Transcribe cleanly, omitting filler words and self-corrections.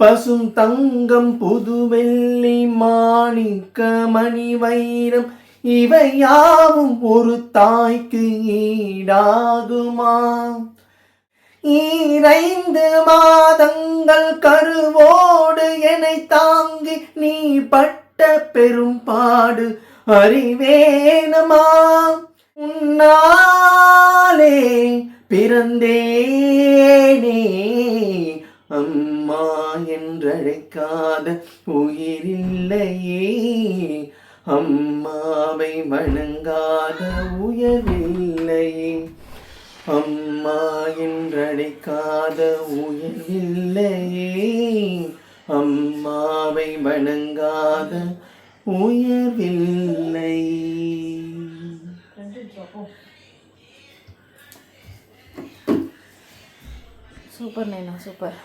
பசும் தங்கம் புதுவெள்ளி மாணிக்க மணி வைரம் இவை யாவும் ஒரு தாய்க்கு ஈடாகுமா? 2 மாதங்கள் கருவோடு என்னை தாங்கி நீ பட்ட பெரும்பாடு அறிவேனமா? உன்னாலே பிறந்தேனே, அம்மா என்றழைக்காத உயிரில்லையே, அம்மாவை வணங்காத உயர்வில்லையே, அம்மா என்றழைக்காத உயர்வில்லையே, அம்மாவை வணங்காத உயர்வில்லை. சூப்பர் நைனா, சூப்பர்.